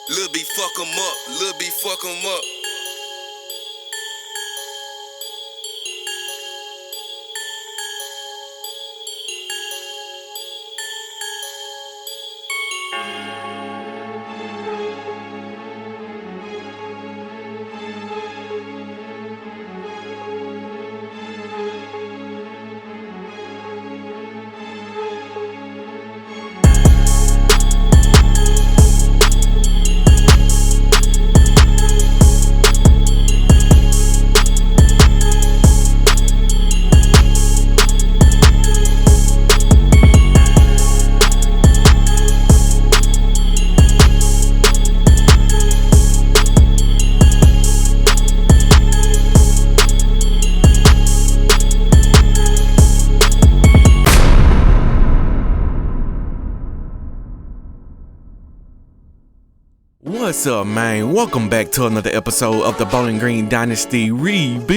Lil B fuck 'em up, Lil B fuck 'em up. What's up, man? Welcome back to another episode of the Bowling Green Dynasty Rebuild.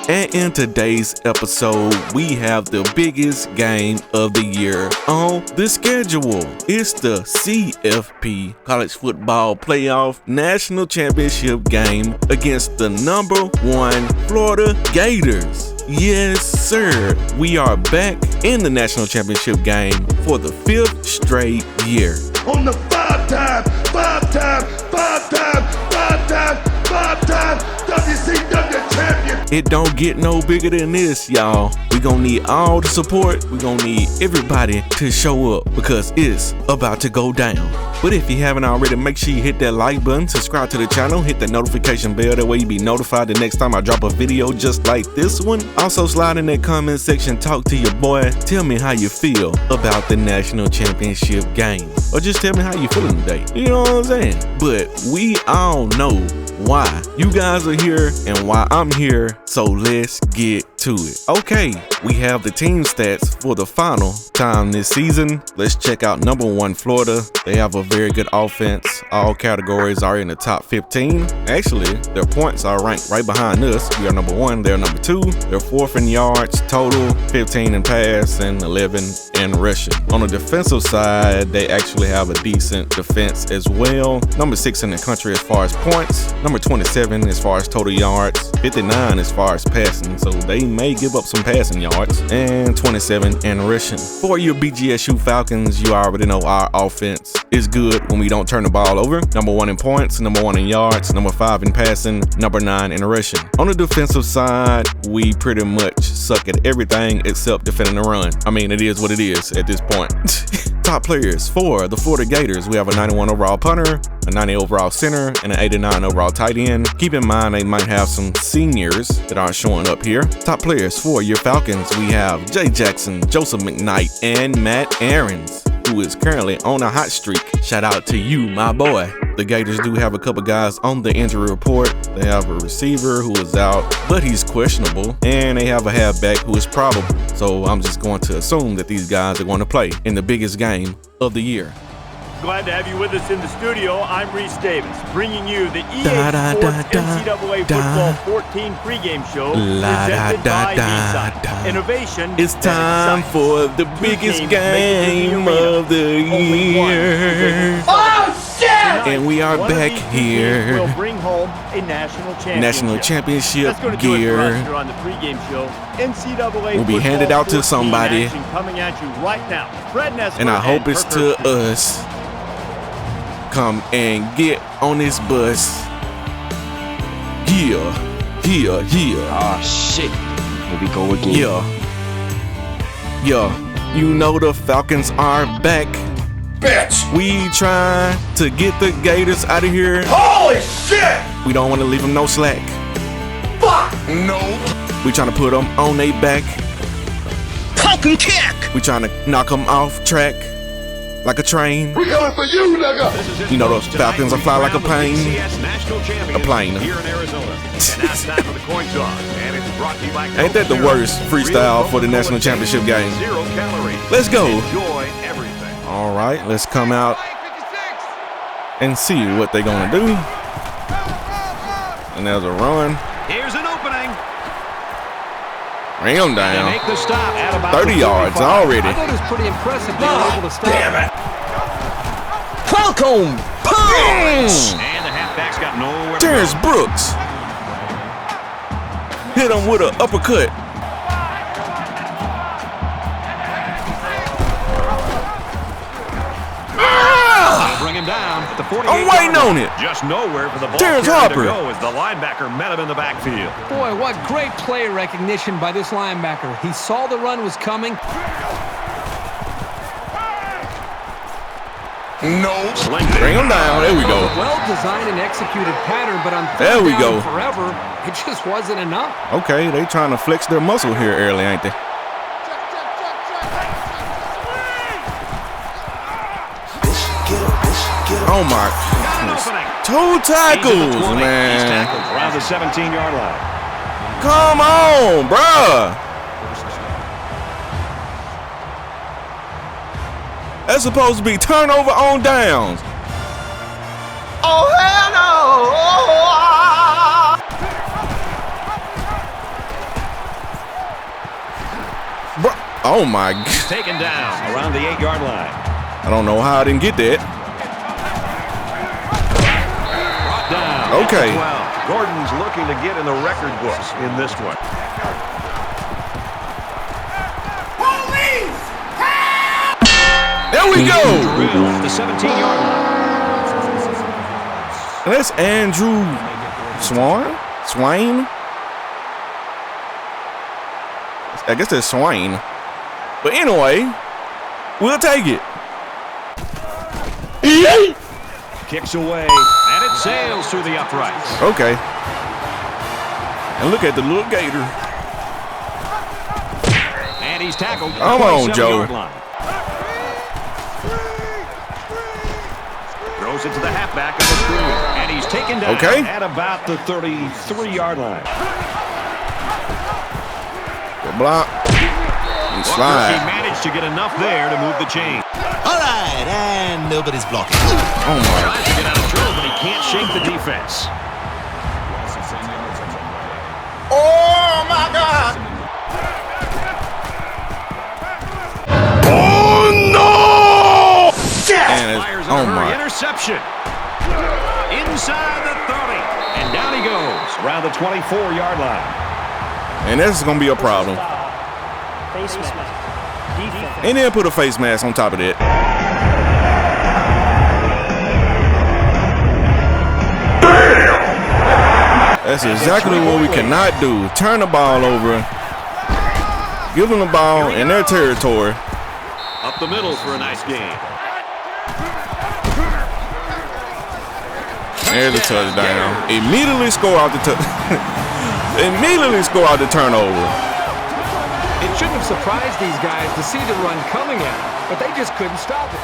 And in today's episode, we have the biggest game of the year on the schedule. It's the CFP, College Football Playoff National Championship game against the #1 Florida Gators. Yes, sir. We are back in the National Championship game for the 5th straight year. On the five-time WCW champion. It don't get no bigger than this, y'all. We gonna need all the support. We gonna need everybody to show up because it's about to go down. But if you haven't already, make sure you hit that like button, subscribe to the channel, hit that notification bell. That way you be notified the next time I drop a video just like this one. Also slide in that comment section, talk to your boy. Tell me how you feel about the National Championship game. Or just tell me how you feeling today. You know what I'm saying? But we all know why you guys are here and why I'm here, so let's get to it. Okay, we have the team stats for the final time this season. Let's check out #1 Florida. They have a very good offense. All categories are in the top 15. Actually, their points are ranked right behind us. We are #1, they're #2. They're 4th in yards total, 15 in pass, and 11 in rushing. On the defensive side, they actually have a decent defense as well. #6 in the country as far as points, #27 as far as total yards, 59 as far as passing, so they may give up some passing yards, and 27 in rushing. For your BGSU Falcons, you already know our offense is good when we don't turn the ball over. #1 in points, #1 in yards, #5 in passing, #9 in rushing. On the defensive side, we pretty much suck at everything except defending the run. I mean, it is what it is at this point. Top players for the Florida Gators, we have a 91 overall punter, a 90 overall center, and an 89 overall tight end. Keep in mind they might have some seniors that aren't showing up here. Top players for your Falcons, we have Jay Jackson, Joseph McKnight, and Matt Aarons, who is currently on a hot streak. Shout out to you, my boy. The Gators do have a couple guys on the injury report. They have a receiver who is out, but he's questionable, and they have a halfback who is probable. So I'm just going to assume that these guys are going to play in the biggest game of the year. Glad to have you with us in the studio. I'm Reese Davis, bringing you the EA Sports NCAA Football 14 pregame show presented by D-Side. Innovation. It's time for the biggest game of the year. Oh shit! And we are back here. We'll bring home a national championship. National championship That's gonna do it for us gear. here on the pregame show. NCAA Will be handed out to somebody. action coming at you right now. Fred Nessler And I hope it's to Kirk us. Come and get on this bus. Yeah. Oh shit. Here we go again. Yeah. You know the Falcons are back. Bitch! We trying to get the Gators out of here. Holy shit! We don't want to leave them no slack. Fuck! No! We trying to put them on their back. Falcon kick! We trying to knock them off track like a train. We coming for you, nigga! You know those Falcons will fly like a plane. A plane. Here in Arizona. And now it's time for the coin toss. And it's brought to you by Ain't that the worst freestyle for the national championship game? 0 calories. Let's go. Enjoy everything. All right, let's come out and see what they're gonna do. And there's a run. Here's an opening. Bring him down. Make the stop at about 30 yards already. I thought it was pretty impressive they were able to stop. Damn it. Falcon punch. And the halfback's got nowhere to Terrence go. Brooks hit him with an uppercut. Bring him down at the 48. I'm waiting on it. Just nowhere for the ball Terrence carrier to Harper. go as the linebacker met him in the backfield. Boy, what great play recognition by this linebacker. He saw the run was coming. No. Bring him down. There we go. Well-designed and executed pattern, but on There third we down go. forever, it just wasn't enough. Okay, they trying to flex their muscle here early, ain't they? Oh my goodness. 2 tackles, He's man. tackled around the 17-yard line. Come on, bruh. That's supposed to be turnover on downs. Oh, hell no. Bruh. Oh, my God. Taken down around the 8-yard line. I don't know how I didn't get that. Brought down. Okay. At the 12. Gordon's looking to get in the record books in this one. There we go. Drill at the 17-yard line. That's Andrew Swain. I guess that's Swain. But anyway, we'll take it. Kicks away, and it sails through the uprights. Okay. And look at the little gator. And he's tackled. at the Come on, 27-yard Joe. line. Throws it to the halfback of the screen, and he's taken down at about the 33-yard line. Good block. And He slide. managed to get enough there to move the chain. All right, and nobody's blocking. Oh my. Tries to get out of trouble, but he can't shake the defense. Oh my God. Oh no! And it's, Fires oh a hurry my. interception. Inside the 30, and down he goes around the 24-yard line. And this is gonna be a problem. Face mask. Defense. And then put a face mask on top of that. That's exactly what we cannot do. Turn the ball over. Give them the ball in their territory. Up the middle for a nice game. There's a touchdown. Immediately score out the immediately score out the turnover. It shouldn't have surprised these guys to see the run coming at them, but they just couldn't stop it.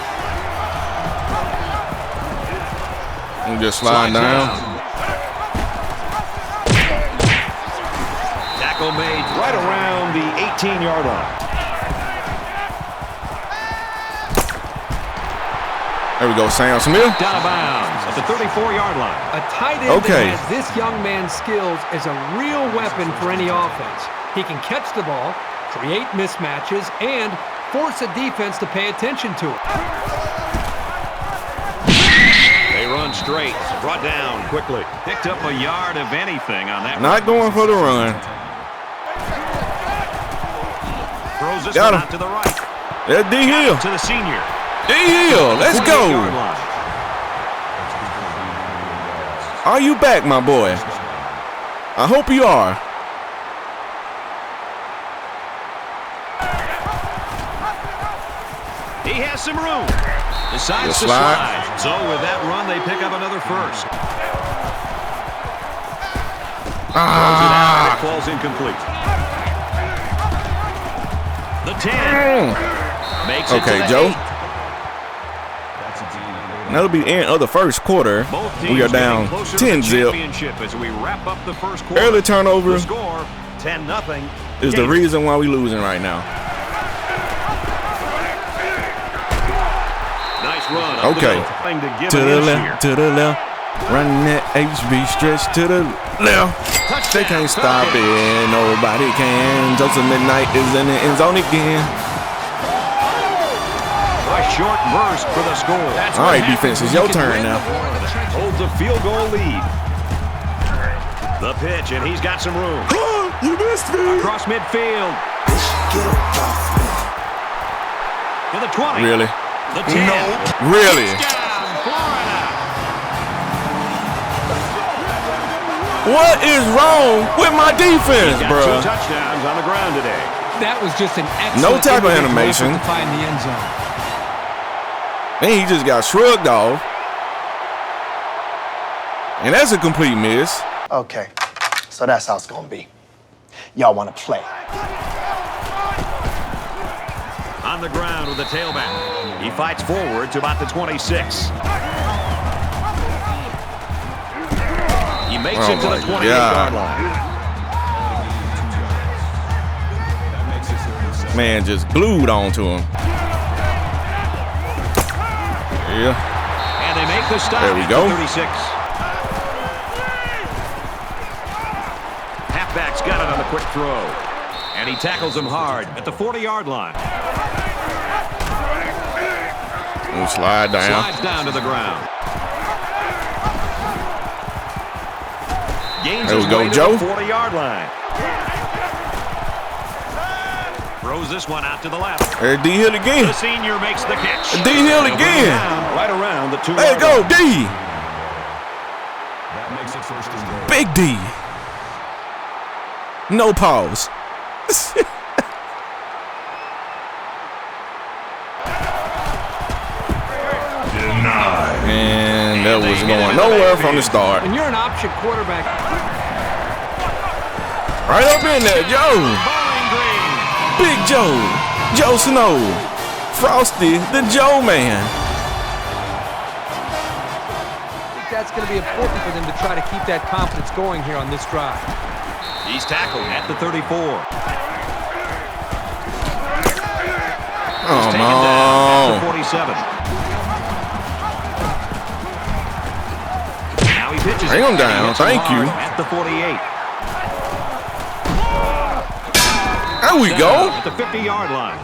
And just slide down. Tackle made right around the 18-yard line. There we go, Sam Smith. Down of bounds at the 34-yard line. A tight end that has this young man's skills is a real weapon for any offense. He can catch the ball, create mismatches, and force a defense to pay attention to it. They run straight, brought down quickly. Picked up a yard of anything on that. Not going for the run. Throws this Got one him. out to the right. That's D Hill. To the senior. D Hill, let's go. 28-yard line. Are you back, my boy? I hope you are. He has some room. Decides The to slide. slide. So with that run, they pick up another first. It falls incomplete. The 10. Makes it to Okay, the Joe. 8. That'll be the end of the first quarter. Both teams We are getting down closer to 10 the zip. championship as we wrap up the first quarter. Early turnover The score 10-0. is the reason why we losing right now. Nice run. Up Okay. the middle. Thing to give To an the inch left, here. to the left. Run that HB stretch to the left. They can't stop it. Nobody can. Joseph Midnight is in the end zone again. A short burst for the score. All right, defense, it's your turn now. Holds a field goal lead. The pitch, and he's got some room. You missed me. Across midfield. To the 20. Really? The 10. No. Really? Touchdown, Florida. What is wrong with my defense, bro? 2 touchdowns on the ground today. That was just an excellent No type of animation. to find the end zone. And he just got shrugged off. And that's a complete miss. Okay, so that's how it's gonna be. Y'all wanna play. On the ground with the tailback. He fights forward to about the 26. He makes it to the 28-yard line. Man just glued onto him. Yeah. And they make the stop. There we go. 36. Halfback's got it on the quick throw. And he tackles him hard at the 40-yard line. We'll slide down. Slides down to the ground. Gains There we his go, way to Joe. the 40-yard line. Throws this one out to the left. There's D Hill again. The senior makes the catch. D Hill again. Right around the 2-yard There you go, line. D. That makes it first and goal. Big D. No pause. And that was going nowhere from the start. When you're an option quarterback. Right up in there, Joe. Big Joe. Joe Snow. Frosty, the Joe man. I think that's going to be important for them to try to keep that confidence going here on this drive. He's tackled at the 34. Oh, Taken down at the 47. Now he pitches. Bring him down. Thank you. At the 48. There we go. At the 50-yard line.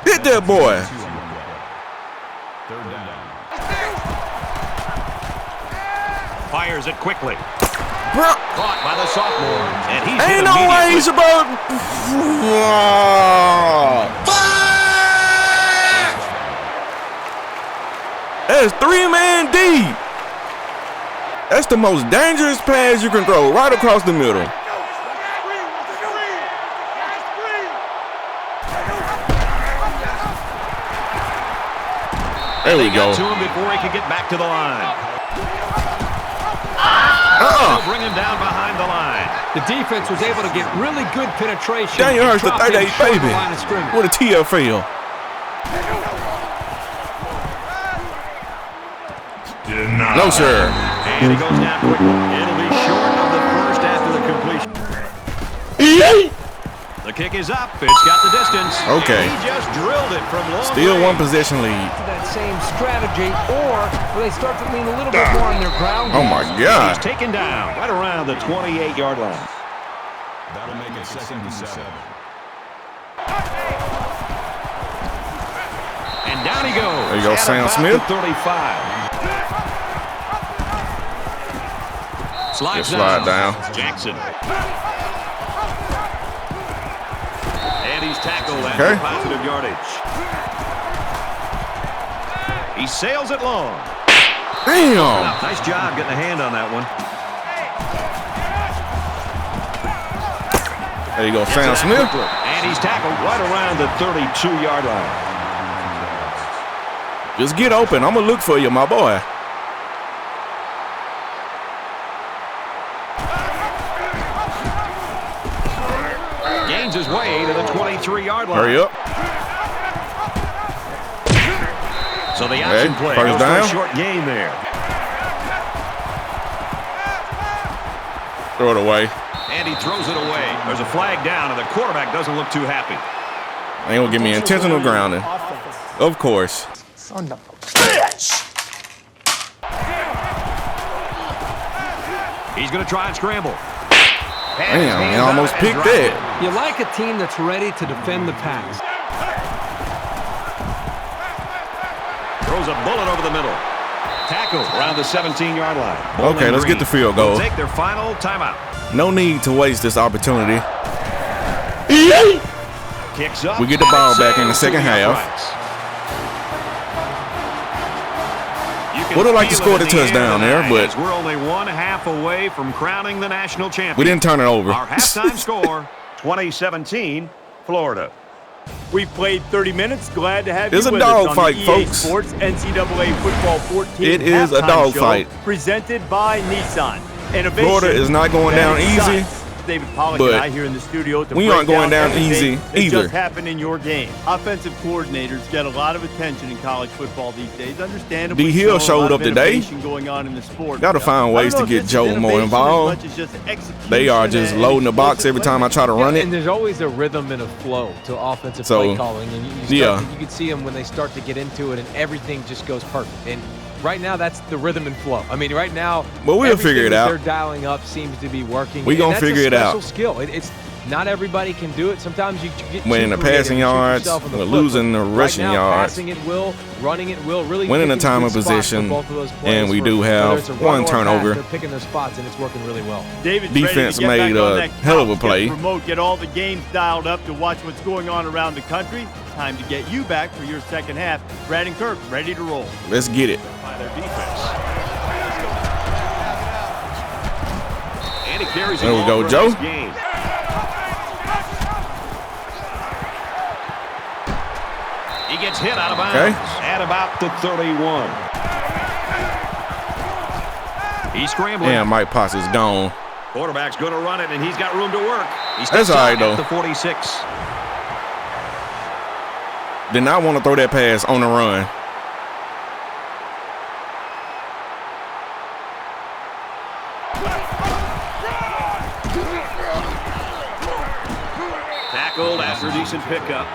Hit that boy. Fires it quickly. Bro. Caught by the sophomore. And he's Ain't no way he's about. That's 3-man deep. That's the most dangerous pass you can throw right across the middle. There we go. To him before he could get back to the line. They'll bring him down behind the line. The defense was able to get really good penetration. Daniel Hurst, the 38 baby. What a TFL. No, sir. And he goes down quickly. It'll be short of the first after the completion. The kick is up. It's got the distance. Okay. And he just drilled it from long Still range. one possession lead. That same strategy, or will they start to lean a little bit more on their ground? Oh my God. He's taken down right around the 28-yard line. That'll make it 2nd and 7. And down he goes. There you go, At Sam about Smith. the 35. Just slide down. Jackson. And he's tackled at Okay. positive yardage. He sails it long. Damn. Nice job getting a hand on that one. There you go, Sam Smith. And he's tackled right around the 32-yard line. Just get open. I'm going to look for you, my boy. Gains his way to the 23-yard line. Hurry up. So the option play first goes down. for a short gain there. Throw it away. And he throws it away. There's a flag down, and the quarterback doesn't look too happy. They ain't going to give me intentional grounding. Of course. Son of a bitch! He's going to try and scramble. Damn, he almost picked that. You like a team that's ready to defend the pass. Throws a bullet over the middle. Tackle around the 17-yard line. Okay, let's get the field goal. Take their final timeout. No need to waste this opportunity. Kicks up. We get the ball back in the second half. Would have liked to score the touchdown there, but we're only 1/2 away from crowning the national champion. We didn't turn it over. Our halftime score, 2017, Florida. We've played 30 minutes. Glad to have it's you with us us on the EA folks. Sports NCAA Football 14. It is a dog fight. Presented by Nissan. Innovation Florida is not going down easy. David Pollack and I here in the studio to we break aren't going down easy that either. Just happened in your game. Offensive coordinators get a lot of attention in college football these days. Understandably, D. Hill showed up today. Going on in the sport. Got to find ways to get Joe more involved. They are just loading the box every time I try to run it. And there's always a rhythm and a flow to offensive play calling. And you can see them when they start to get into it, and everything just goes perfect. And right now, that's the rhythm and flow. I mean, right now, we'll figure it out. They're dialing up seems to be working. We're going to figure it out. That's a special skill. It's not everybody can do it. Sometimes you get winning the passing yards, we're losing the rushing yards. Passing at will, running at will, really winning the time of possession, and we do have one turnover. They're picking their spots, and it's working really well. Defense made a hell of a play. Get all the games dialed up to watch what's going on around the country. Time to get you back for your second half. Brad and Kirk ready to roll. Let's get it. By their defense. And he carries there we go, Joe. He gets hit out of bounds at about the 31. He's scrambling. Yeah, Mike Potts is gone. Quarterback's going to run it, and he's got room to work. That's all right, though. The 46. Did not want to throw that pass on the run. Tackled after a decent pickup.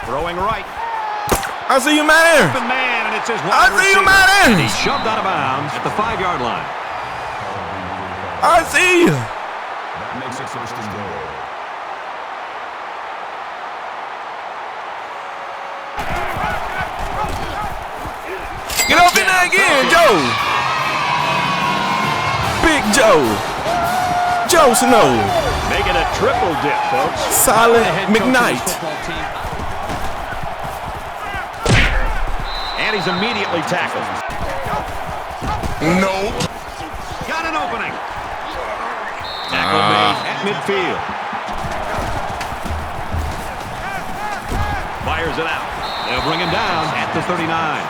Throwing right. I see you, man. Open man, and it's his wide I see you, man. He's shoved out of bounds at the 5-yard line. I see you. That makes it first and goal. Get up in there again, Joe. Big Joe. Joe Snow. Making a triple dip, folks. Silent McKnight. And he's immediately tackled. No. Got an opening. Tackle made at midfield. Fires it out. They'll bring him down at the 39.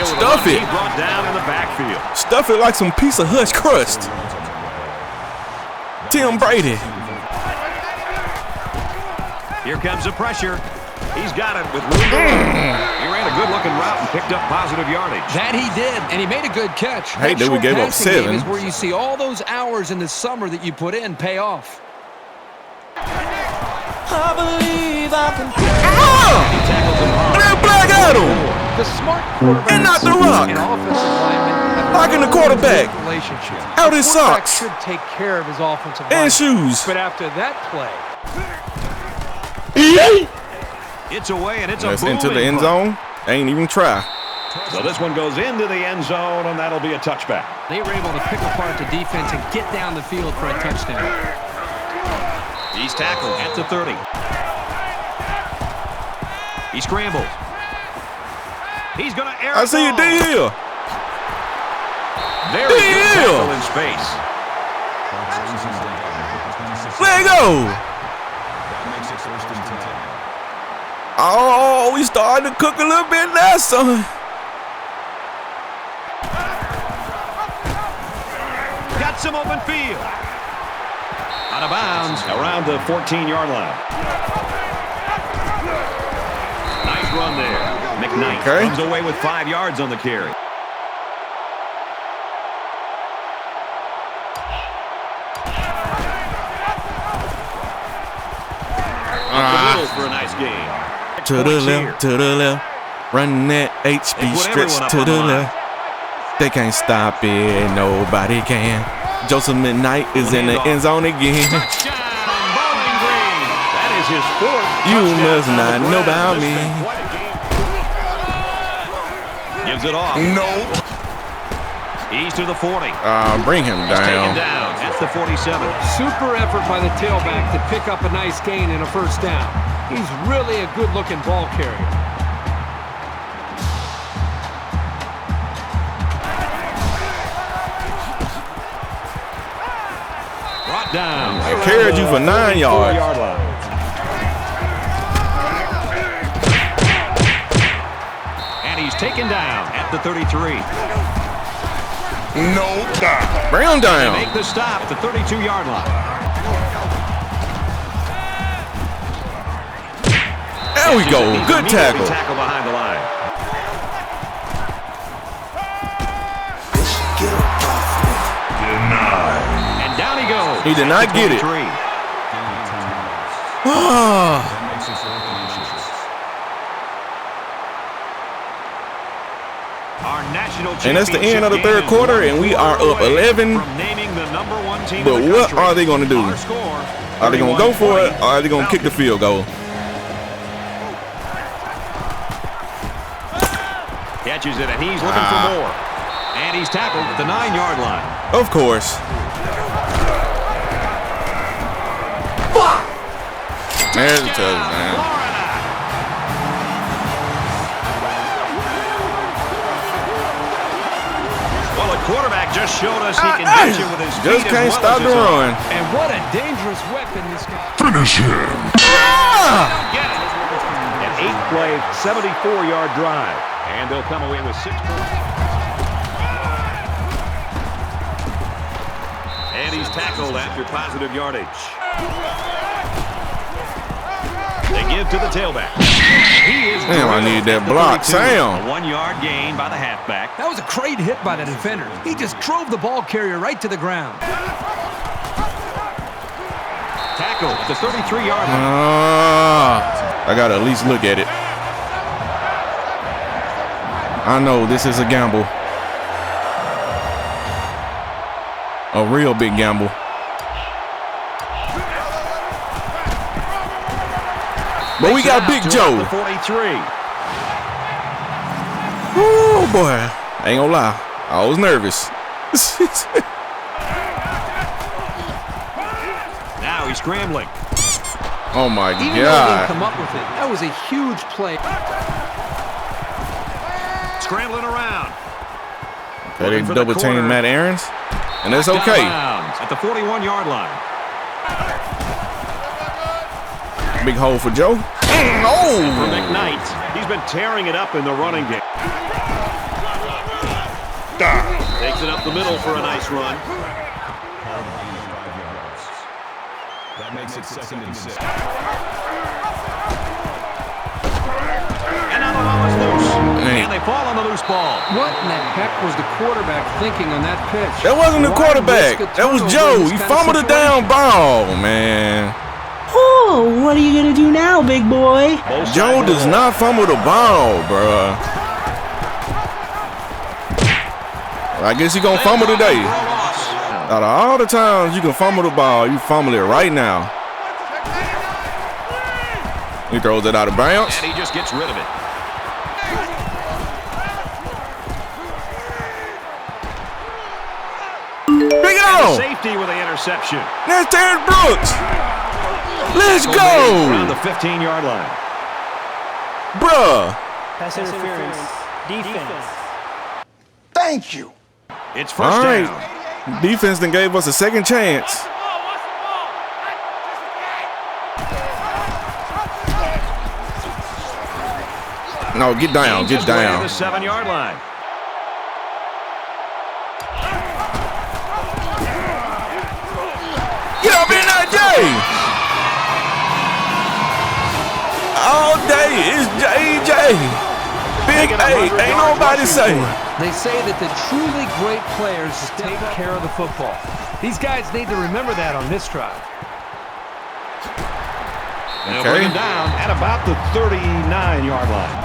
Stuff it. He brought down in the backfield. Stuff it like some piece of hush crust. Tim Brady. Here comes the pressure. He's got it with room to run. He ran a good-looking route and picked up positive yardage. That he did, and he made a good catch. Hey, dude, we gave up 7. Is where you see all those hours in the summer that you put in pay off. I believe I can. Black Adam. The smart quarterback and not the rock. And offensive lineman Locking the quarterback. Relationship. Out his socks. Should take care of his offensive and line. shoes. But after that play, it's away and it's a into the end zone. Ain't even try. So this one goes into the end zone, and that'll be a touchback. They were able to pick apart the defense and get down the field for a touchdown. He's tackled at the 30. He scrambles. He's going to air I see you, D. Hill. Very good tackle in space. Let go. Oh, we starting to cook a little bit now, son. Got some open field. Out of bounds around the 14-yard line. Nice run there. McKnight comes away with 5 yards on the carry. For a nice game. To the left, to the left. Run that HB stretch to the left. They can't stop it. Nobody can. Joseph McKnight is in the end zone again. Touchdown, Bowling Green. That is his fourth. You must not know about me. Gives it off. Nope. He's to the 40. Bring him He's down. taken down at the 47. Super effort by the tailback to pick up a nice gain and a first down. He's really a good-looking ball carrier. Brought down. I carried you for 9 yards. And he's taken down at the 33. Nope. Bring him down. Make the stop at the 32-yard line. There we go. Good tackle. Tackle behind the line. And down he goes. He did not get it. And that's the end of the third quarter, and we are up 11. But what are they going to do? Are they going to go for it, or are they going to kick the field goal? Catches it, and he's looking for more. And he's tackled at the 9-yard line. Of course. There's the touchdown. Well, the quarterback just showed us he can get you with his feet. Just can't stop the run. And what a dangerous weapon this guy. Finish him. Get it. An 8-play, 74-yard drive. And they'll come away with 6 points. And he's tackled after positive yardage. They give to the tailback. He is Damn, I need that block. Sam. A 1-yard gain by the halfback. That was a great hit by the defender. He just drove the ball carrier right to the ground. Tackle at the 33-yard line. I got to at least look at it. I know this is a gamble. A real big gamble. But we got Big Joe. 43. Oh boy, I ain't gonna lie, I was nervous. Now he's scrambling. Oh my Even though he God. didn't come up with it, that was a huge play. Scrambling around. Okay, they double team Matt Aarons, and that's okay. At the 41-yard line. Big hole for Joe. For McKnight, he's been tearing it up in the running game. Takes it up the middle for a nice run. That makes it 2nd and 6. And now the ball is loose. And they fall on the loose ball. What in the heck was the quarterback thinking on that pitch? That wasn't the quarterback. That was Joe. He fumbled a down ball, man. Oh, what are you gonna do now, big boy? Joe does not fumble the ball, bruh. I guess he gonna fumble today. Out of all the times you can fumble the ball, you fumble it right now. He throws it out of bounds. And he just gets rid of it. Bring it on! Safety with the interception. That's Terrence Brooks. Let's go! Around the 15-yard line. Bruh. Pass interference. Defense. Thank you. It's first All right. down. Defense then gave us a second chance. No, get down, get down. The 7-yard line. Get up in that day! All day is JJ. Big A, ain't nobody say. They say that the truly great players take care of the football. These guys need to remember that on this drive. They'll bring him down at about the 39-yard line.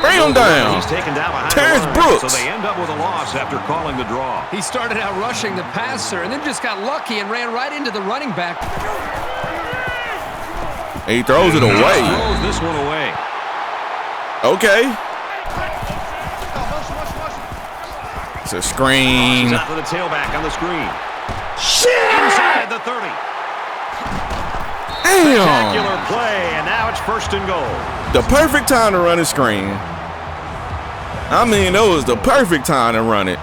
Bring him down. He's taken down behind Terrence the line, Brooks. so they end up with a loss after calling the draw. He started out rushing the passer and then just got lucky and ran right into the running back. He throws it away. Throws this one away. Okay. It's a screen. Out for the tailback on the screen. Shit! Inside the 30. Damn. Spectacular play, and now it's 1st and goal. The perfect time to run a screen. I mean, that was the perfect time to run it.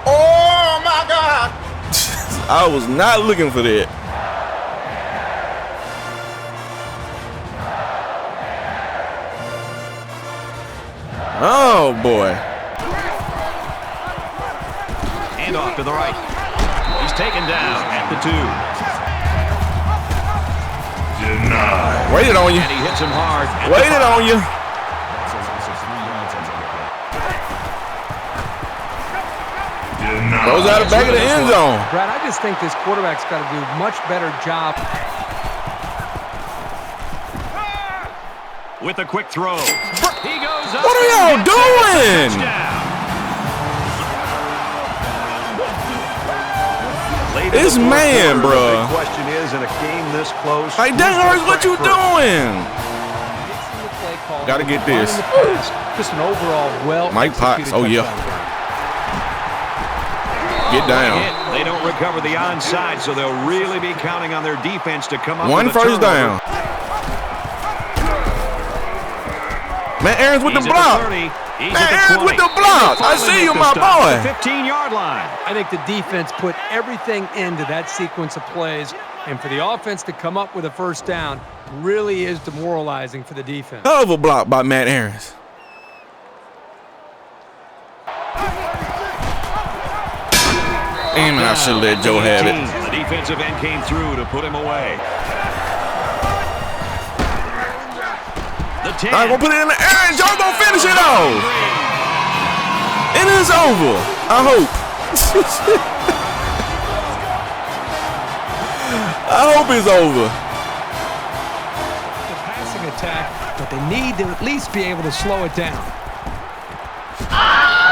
Oh my God! I was not looking for that. Oh boy. Hand off to the right. He's taken down at the 2. Denied. Waited on you. And he hits him hard. Waited on you. Goes out the back of the end zone. Brad, I just think this quarterback's got to do a much better job. With a quick throw. He goes up. What are y'all doing? It's man, bro. The question is, in a game this close, Hey, Dangers, what you doing? Gotta get this. Just an overall well. Mike Potts. Oh yeah. Get down. They don't recover the onside, so they'll really be counting on their defense to come up One with a first turnover. down. Man, Aaron's with the block. Man, Aaron's with the block. I see you, my boy. 15-yard line. I think the defense put everything into that sequence of plays, and for the offense to come up with a first down really is demoralizing for the defense. Hell of a block by Matt Aarons. Damn, I should let Joe have it. The defensive end came through to put him away. The 10. I'm gonna put it in the air, and Joe gonna finish it off. It is over. I hope. I hope it's over. The passing attack, but they need to at least be able to slow it down.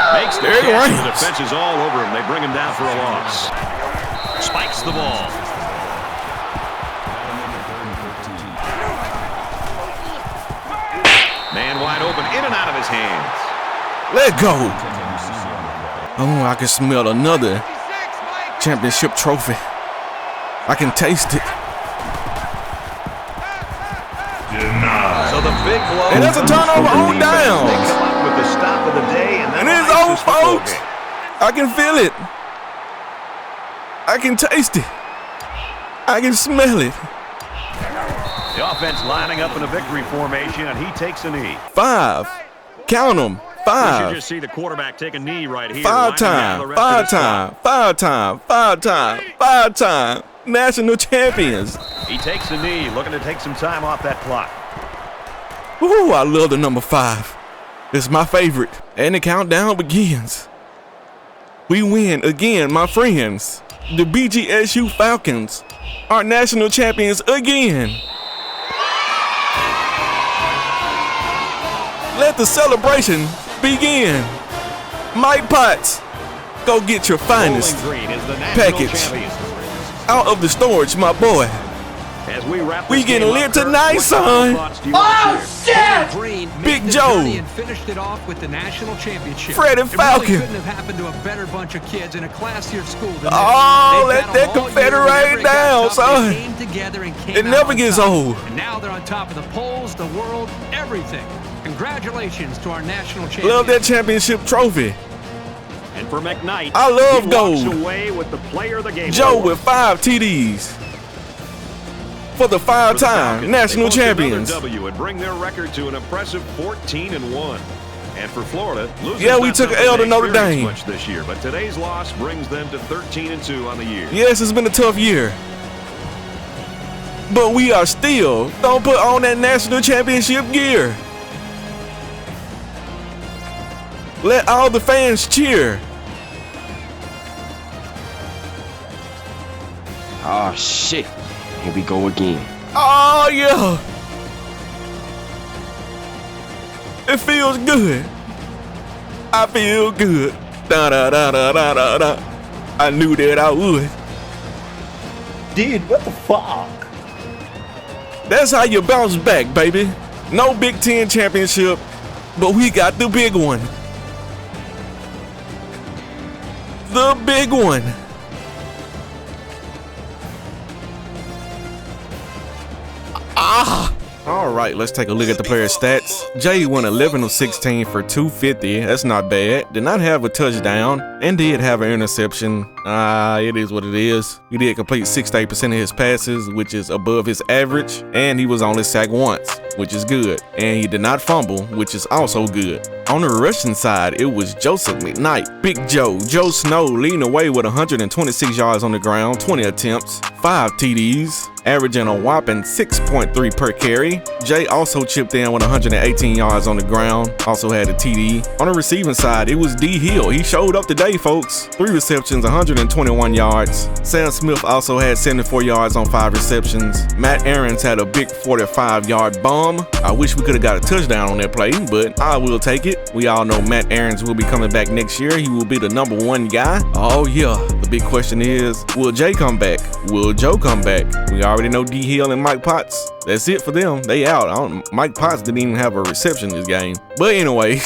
Makes the catch. The defense is all over him. They bring him down for a loss. Spikes the ball. Man wide open, in and out of his hands. Let go. Oh, I can smell another championship trophy. I can taste it. So the big blow. And that's a turnover on down. They come up with the stop of the day, and it's over, folks. I can feel it. I can taste it. I can smell it. The offense lining up in a victory formation, and he takes a knee. 5. Count them. 5. You should just see the quarterback take a knee right here. 5 time. 5 time. 5 time. 5 time. 5 time. National champions. He takes a knee, looking to take some time off that clock. Ooh, I love the number 5. It's my favorite. And the countdown begins. We win again, my friends. The BGSU Falcons are national champions again. Let the celebration begin. Mike Potts, go get your finest package out of the storage, my boy. As we getting lit tonight, son. Oh, shit! Big Joe. And finished it off with the national championship. Fred and Falcon. It really couldn't have happened to a better bunch of kids in a classier school than oh, let that Confederate down, son. It never gets old. And now they're on top of the polls, the world, everything. Congratulations to our national champion. Love that championship trophy. And for McKnight, I love he gold. walks away with the player of the game. Joe with 5 TDs. For the 5-time national champions. W and bring their record to an impressive 14-1. And for Florida, losing we took an L to Notre Dame much this year, but today's loss brings them to 13-2 on the year. Yes, it's been a tough year, but we are still gonna put on that national championship gear. Let all the fans cheer. Oh shit. Here we go again. Oh, yeah. It feels good. I feel good. Da da da da da da da. I knew that I would. Dude, what the fuck? That's how you bounce back, baby. No Big Ten championship, but we got the big one. The big one. All right, let's take a look at the player stats. Jay went 11 of 16 for 250. That's not bad. Did not have a touchdown and did have an interception. It is what it is. He did complete 68% of his passes, which is above his average, and he was only sacked once, which is good. And he did not fumble, which is also good. On the rushing side, it was Joseph McKnight, Big Joe, Joe Snow leading away with 126 yards on the ground, 20 attempts, 5 TDs, averaging a whopping 6.3 per carry. Jay also chipped in with 118 yards on the ground, also had a TD. On the receiving side, it was D Hill. He showed up today, folks. 3 receptions, 121 yards. Sam Smith also had 74 yards on 5 receptions. Matt Aarons had a big 45-yard bomb. I wish we could have got a touchdown on that play, but I will take it. We all know Matt Aarons will be coming back next year. He will be the #1 guy. Oh yeah, the big question is, will Jay come back? Will Joe come back? We already know D Hill and Mike Potts. That's it for them. They out. Mike Potts didn't even have a reception this game. But anyway,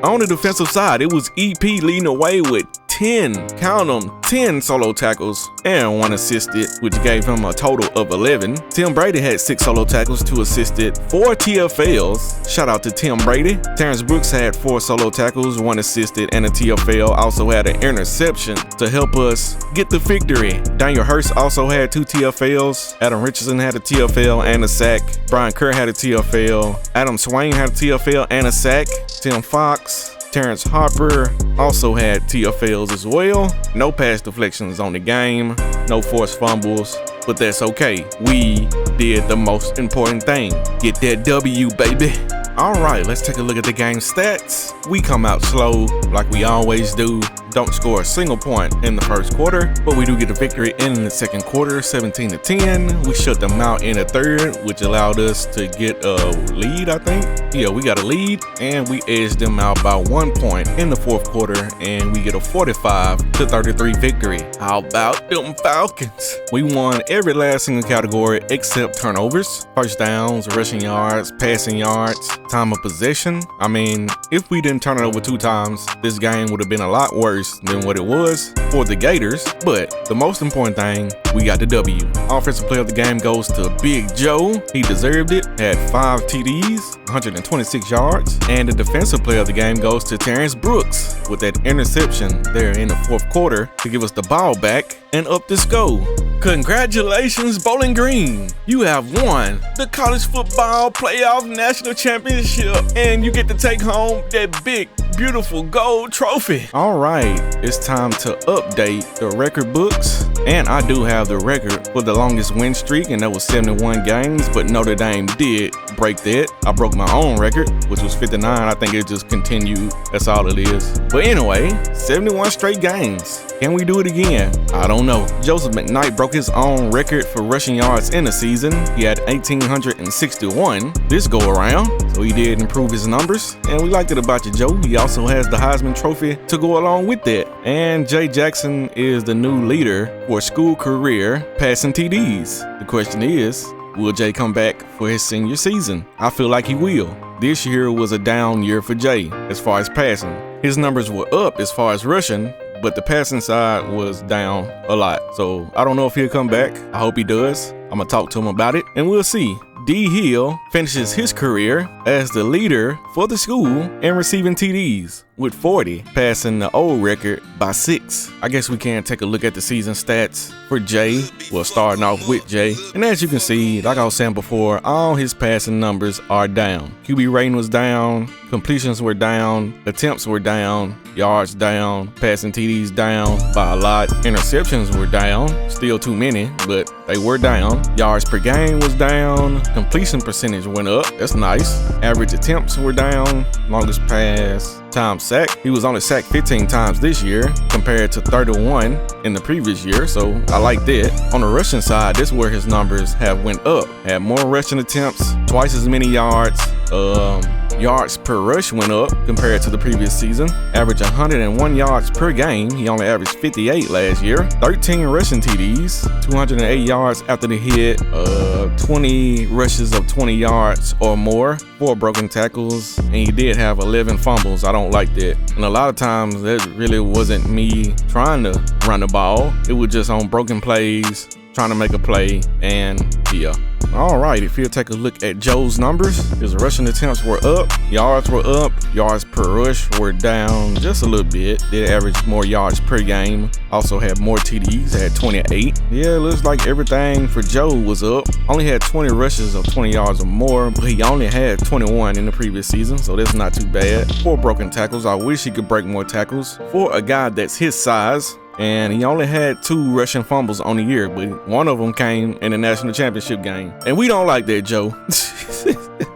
on the defensive side, it was EP leading away with 10, count them, 10 solo tackles and 1 assisted, which gave him a total of 11. Tim Brady had 6 solo tackles, 2 assisted, 4 TFLs. Shout out to Tim Brady. Terrence Brooks had 4 solo tackles, 1 assisted, and a TFL. Also had an interception to help us get the victory. Daniel Hurst also had 2 TFLs. Adam Richardson had a TFL and a sack. Brian Kerr had a TFL. Adam Swain had a TFL and a sack. Tim Fox, Terrence Harper also had TFLs as well. No pass deflections on the game, no forced fumbles, but that's okay. We did the most important thing. Get that W, baby. All right, let's take a look at the game stats. We come out slow like we always do. Don't score a single point in the first quarter, but we do get a victory in the second quarter, 17-10. We shut them out in the third, which allowed us to get a lead, I think. Yeah, we got a lead, and we edged them out by 1 point in the fourth quarter, and we get a 45-33 victory. How about them Falcons? We won every last single category except turnovers, first downs, rushing yards, passing yards, time of possession. I mean, if we didn't turn it over 2 times, this game would have been a lot worse than what it was for the Gators, but the most important thing, we got the W. Offensive player of the game goes to Big Joe. He deserved it, had 5 TDs, 126 yards, and the defensive player of the game goes to Terrence Brooks with that interception there in the fourth quarter to give us the ball back and up the score. Congratulations, Bowling Green. You have won the College Football Playoff National Championship, and you get to take home that big, beautiful gold trophy. All right, it's time to update the record books, and I do have the record for the longest win streak, and that was 71 games, but Notre Dame did break that. I broke my own record, which was 59. I think it just continued. That's all it is. But anyway, 71 straight games. Can we do it again? I don't know. Joseph McKnight broke his own record for rushing yards in the season. He had 1,861 this go around, so he did improve his numbers, and we liked it about you, Joe. He also has the Heisman Trophy to go along with that. And Jay Jackson is the new leader for school career passing TDs. The question is, will Jay come back for his senior season? I feel like he will. This year was a down year for Jay as far as passing. His numbers were up as far as rushing, but the passing side was down a lot. So I don't know if he'll come back. I hope he does. I'm gonna talk to him about it, and we'll see. D Hill finishes his career as the leader for the school in receiving TDs with 40, passing the old record by 6. I guess we can take a look at the season stats for Jay. Well, starting off with Jay. And as you can see, like I was saying before, all his passing numbers are down. QB rating was down, completions were down, attempts were down, yards down, passing TDs down by a lot, interceptions were down, still too many, but they were down. Yards per game was down, completion percentage went up, that's nice. Average attempts were down, longest pass, time sacked. He was only sacked 15 times this year compared to 31 in the previous year, so I like that. On the rushing side, this is where his numbers have went up. Had more rushing attempts, twice as many yards. Yards per rush went up compared to the previous season. Averaged 101 yards per game. He only averaged 58 last year. 13 rushing TDs, 208 yards after the hit, 20 rushes of 20 yards or more, 4 broken tackles, and he did have 11 fumbles. I don't like that. And a lot of times that really wasn't me trying to run the ball. It was just on broken plays, trying to make a play, and yeah. All right, if you take a look at Joe's numbers, his rushing attempts were up, yards were up, yards per rush were down just a little bit. Did average more yards per game. Also had more TDs, had 28. Yeah, it looks like everything for Joe was up. Only had 20 rushes of 20 yards or more, but he only had 21 in the previous season, so that's not too bad. 4 broken tackles. I wish he could break more tackles for a guy that's his size. And he only had 2 rushing fumbles on the year, but one of them came in the national championship game. And we don't like that, Joe.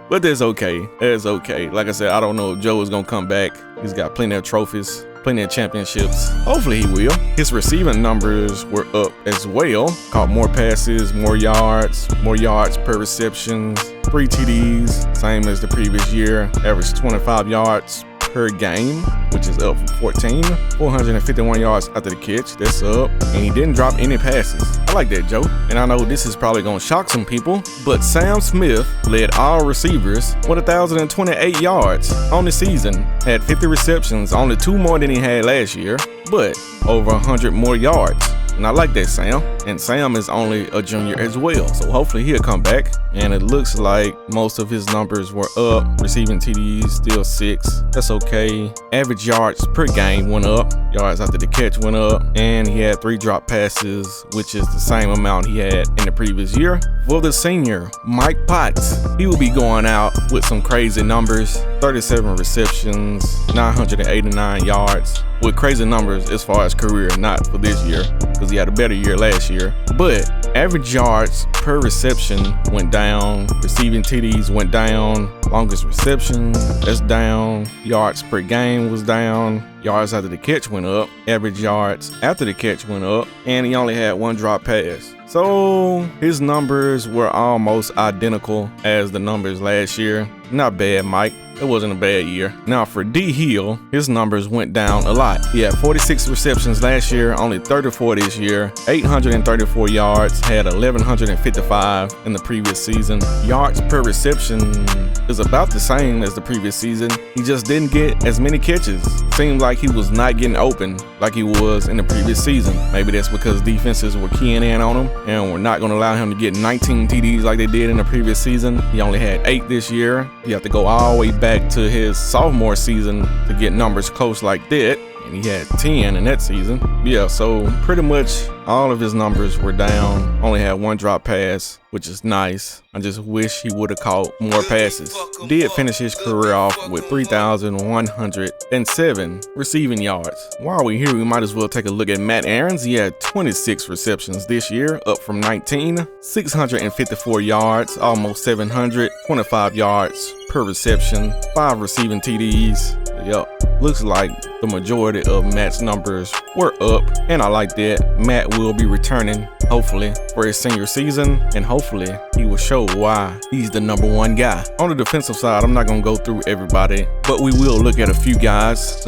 But that's okay. That's okay. Like I said, I don't know if Joe is going to come back. He's got plenty of trophies, plenty of championships. Hopefully he will. His receiving numbers were up as well. Caught more passes, more yards per reception, 3 TDs, same as the previous year. Averaged 25 yards per game, which is up from 14. 451 yards after the catch, that's up. And he didn't drop any passes. I like that, Joe. And I know this is probably gonna shock some people, but Sam Smith led all receivers with 1,028 yards on the season. Had 50 receptions, only 2 more than he had last year, but over 100 more yards. And I like that, Sam. And Sam is only a junior as well, so hopefully he'll come back. And it looks like most of his numbers were up. Receiving TDs, still 6. That's okay. Average yards per game went up. Yards after the catch went up. And he had 3 drop passes, which is the same amount he had in the previous year. For the senior, Mike Potts, he will be going out with some crazy numbers. 37 receptions, 989 yards. With crazy numbers as far as career, not for this year, because he had a better year last year. But average yards per reception went down. Receiving TDs went down. Longest reception, that's down. Yards per game was down. Yards after the catch went up. Average yards after the catch went up. And he only had 1 drop pass. So his numbers were almost identical as the numbers last year. Not bad, Mike. It wasn't a bad year. Now for D Hill, his numbers went down a lot. He had 46 receptions last year, only 34 this year, 834 yards, had 1,155 in the previous season. Yards per reception is about the same as the previous season. He just didn't get as many catches. Seemed like he was not getting open like he was in the previous season. Maybe that's because defenses were keying in on him and were not going to allow him to get 19 TDs like they did in the previous season. He only had 8 this year. You have to go all the way back to his sophomore season to get numbers close like that, and he had 10 in that season. Yeah, so pretty much all of his numbers were down. Only had 1 drop pass, which is nice. I just wish he would have caught more passes. Did finish his career off with 3,107 receiving yards. While we're here, we might as well take a look at Matt Aarons. He had 26 receptions this year, up from 19. 654 yards, almost 700. 25 yards per reception. 5 receiving TDs. Yup. Looks like the majority of Matt's numbers were up, and I like that. Matt will be returning, hopefully, for his senior season, and hopefully he will show why he's the #1 guy. On the defensive side, I'm not going to go through everybody, but we will look at a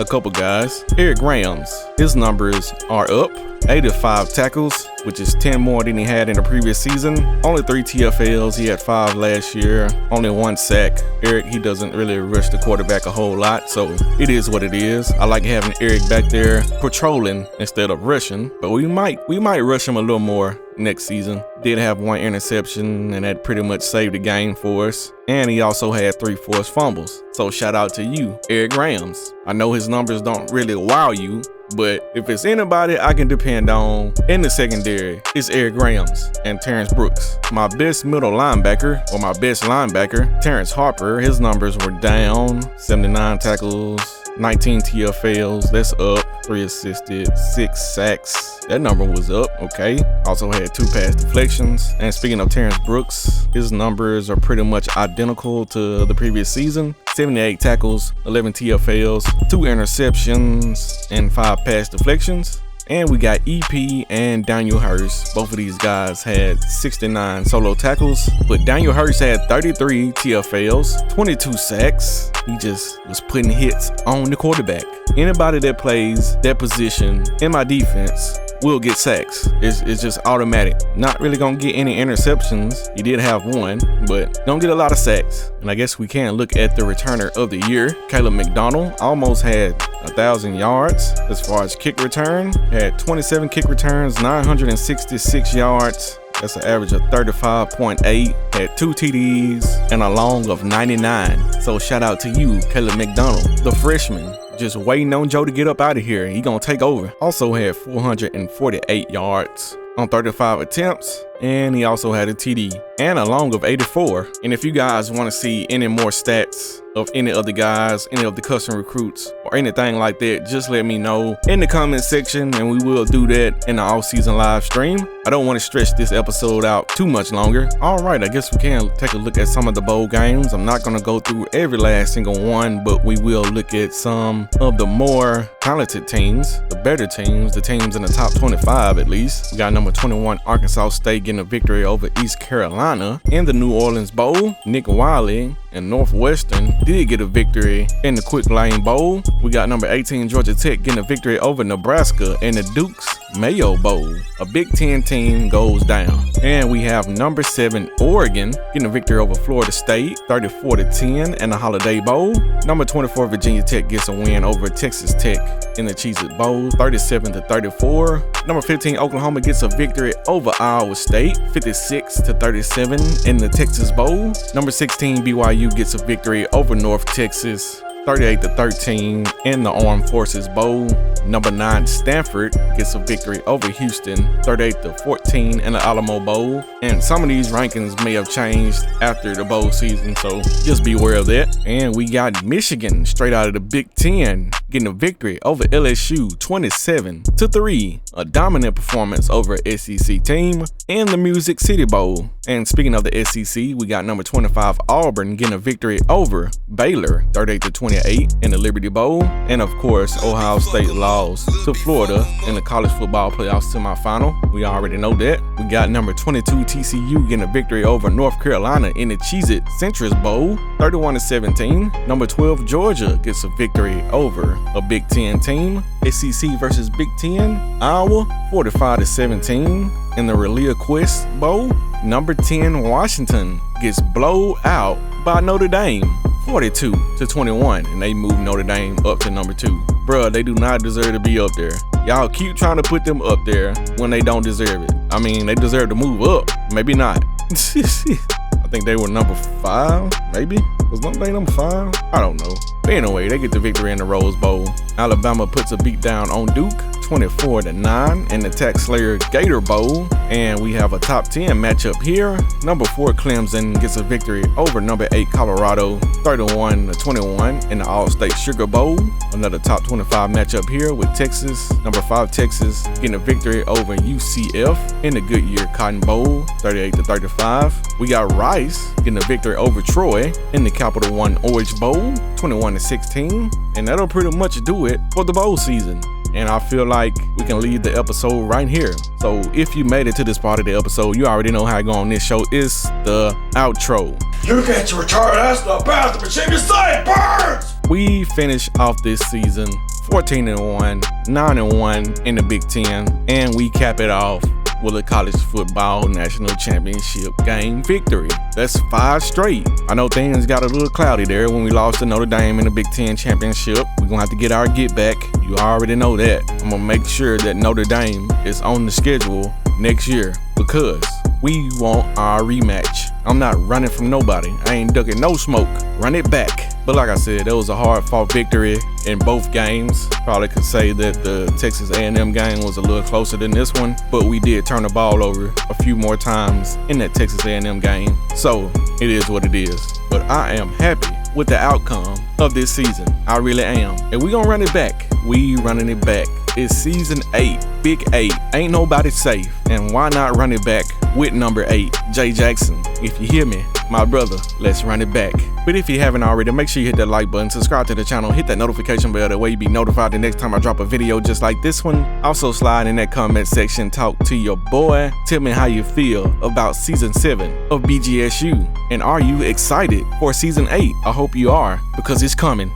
couple guys. Eric Grams, his numbers are up. 85 tackles, which is 10 more than he had in the previous season. Only 3 TFLs, he had 5 last year. Only 1 sack. Eric, he doesn't really rush the quarterback a whole lot, so it is what it is. I like having Eric back there patrolling instead of rushing, but we might rush him a little more next season. Did have 1 interception, and that pretty much saved the game for us. And he also had 3 forced fumbles. So shout out to you, Eric Grams. I know his numbers don't really wow you, but if it's anybody I can depend on in the secondary, it's Eric Grams and Terrence Brooks. My best middle linebacker, or my best linebacker, Terrence Harper, his numbers were down. 79 tackles, 19 TFLs, that's up. 3 assisted, 6 sacks. That number was up, okay. Also had 2 pass deflections. And speaking of Terrence Brooks, his numbers are pretty much identical to the previous season. 78 tackles, 11 TFLs, 2 interceptions, and 5 pass deflections. And we got EP and Daniel Hurst. Both of these guys had 69 solo tackles, but Daniel Hurst had 33 TFLs, 22 sacks. He just was putting hits on the quarterback. Anybody that plays that position in my defense will get sacks. It's just automatic. Not really gonna get any interceptions. He did have one, but don't get a lot of sacks. And I guess we can look at the returner of the year. Caleb McDonald almost had 1,000 yards as far as kick return. Had 27 kick returns, 966 yards. That's an average of 35.8. Had 2 TDs and a long of 99. So shout out to you, Caleb McDonald, the freshman. Just waiting on Joe to get up out of here. He gonna take over. Also had 448 yards on 35 attempts. And he also had a TD and a long of 84. And if you guys want to see any more stats of any of the guys, any of the custom recruits, or anything like that, just let me know in the comment section, and we will do that in the off-season live stream. I don't want to stretch this episode out too much longer. All right, I guess we can take a look at some of the bowl games. I'm not going to go through every last single one, but we will look at some of the more talented teams, the better teams, the teams in the top 25 at least. We got number 21 Arkansas State getting a victory over East Carolina in the New Orleans Bowl. Nick Wiley and Northwestern did get a victory in the Quick Lane Bowl. We got number 18 Georgia Tech getting a victory over Nebraska in the Duke's Mayo Bowl. A Big Ten team goes down. And we have number 7 Oregon getting a victory over Florida State 34-10 in the Holiday Bowl. Number 24 Virginia Tech gets a win over Texas Tech in the Cheez-It Bowl 37-34. Number 15 Oklahoma gets a victory over Iowa State 56-37 in the Texas Bowl. Number 16 BYU gets a victory over North Texas 38-13 in the Armed Forces Bowl. Number 9 Stanford gets a victory over Houston 38-14 in the Alamo Bowl. And some of these rankings may have changed after the bowl season, so just be aware of that. And we got Michigan straight out of the Big Ten getting a victory over LSU 27-3. A dominant performance over an SEC team in the Music City Bowl. And speaking of the SEC, we got number 25 Auburn getting a victory over Baylor 38-28 in the Liberty Bowl. And of course, Ohio State lost to Florida in the college football playoffs semifinal. We already know that. We got number 22 TCU getting a victory over North Carolina in the Cheez-It Centris Bowl 31-17. Number 12 Georgia gets a victory over a Big Ten team. SEC versus Big Ten, Iowa 45-17 in the Relia Quest Bowl. Number 10 Washington gets blown out by Notre Dame 42-21, and they move Notre Dame up to number 2. Bruh, they do not deserve to be up there. Y'all keep trying to put them up there when they don't deserve it. I mean, they deserve to move up. Maybe not. I think they were number 5, maybe? Was they number 5? I don't know. But anyway, they get the victory in the Rose Bowl. Alabama puts a beat down on Duke 24-9 in the Tax Slayer Gator Bowl. And we have a top 10 matchup here. Number 4 Clemson gets a victory over number 8 Colorado 31-21 in the All-State Sugar Bowl. Another top 25 matchup here with Texas. Number 5 Texas getting a victory over UCF in the Goodyear Cotton Bowl 38-35. We got Rice getting a victory over Troy in the Capital One Orange Bowl 21-16. And that'll pretty much do it for the bowl season. And I feel like we can leave the episode right here. So if you made it to this part of the episode, you already know how I go on this show. It's the outro. You get to return us the best machine you say, birds! We finish off this season 14-1, 9-1 in the Big Ten, and we cap it off with a college football national championship game victory. That's 5 straight. I know things got a little cloudy there when we lost to Notre Dame in the Big Ten championship. We're gonna have to get our get back. You already know that. I'm gonna make sure that Notre Dame is on the schedule next year because we want our rematch. I'm not running from nobody. I ain't ducking no smoke. Run it back. But like I said, that was a hard-fought victory in both games. Probably could say that the Texas A&M game was a little closer than this one, but we did turn the ball over a few more times in that Texas A&M game. So it is what it is. But I am happy with the outcome of this season. I really am. And we gonna run it back. We running it back. It's season 8, big 8. Ain't nobody safe. And why not run it back with number 8, Jay Jackson? If you hear me, my brother, let's run it back. But if you haven't already, make sure you hit that like button, subscribe to the channel, hit that notification bell, that way you be notified the next time I drop a video just like this one. Also slide in that comment section, talk to your boy. Tell me how you feel about season 7 of BGSU. And are you excited for season 8? I hope you are, because it's coming.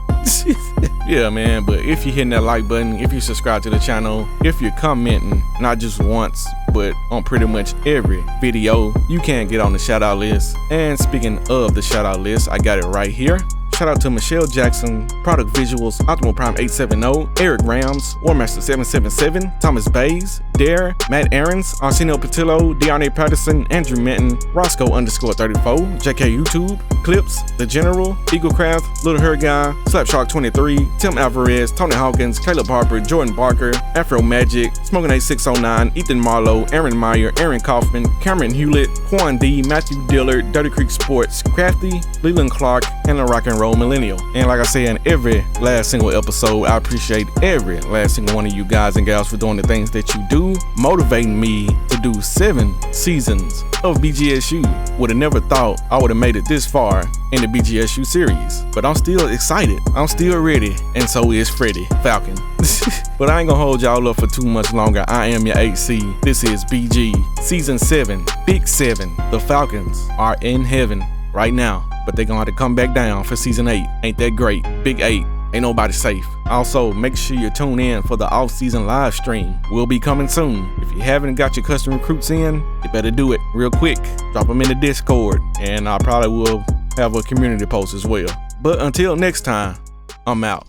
Yeah, man, but if you're hitting that like button, if you subscribe to the channel, if you're commenting, not just once, but on pretty much every video, you can get on the shout out list. And speaking of the shout out list, I got it right here. Shout out to Michelle Jackson, Product Visuals, Optimal Prime 870, Eric Rams, Warmaster 777, Thomas Bays, Dare, Matt Aarons, Arsenio Patillo, Dearnay Patterson, Andrew Minton, Roscoe_34, JK YouTube, Clips, The General, Eaglecraft, Little Her Guy, Slapshark 23, Tim Alvarez, Tony Hawkins, Caleb Harper, Jordan Barker, Afro Magic, Smoking 8609, Ethan Marlowe, Aaron Meyer, Aaron Kaufman, Cameron Hewlett, Quan D, Matthew Dillard, Dirty Creek Sports, Crafty, Leland Clark, and the Rock and Roll Millennial. And like I say in every last single episode, I appreciate every last single one of you guys and gals for doing the things that you do, motivating me to do 7 seasons of BGSU. Would have never thought I would have made it this far in the BGSU series, but I'm still excited. I'm still ready, and so is Freddie Falcon. But I ain't gonna hold y'all up for too much longer. I am your 8C. This is BG Season 7, Big 7. The Falcons are in heaven right now, but they're gonna have to come back down for season 8. Ain't that great? Big 8. Ain't nobody safe. Also, make sure you tune in for the off-season live stream. We'll be coming soon. If you haven't got your custom recruits in, you better do it real quick. Drop them in the Discord, and I probably will have a community post as well. But until next time, I'm out.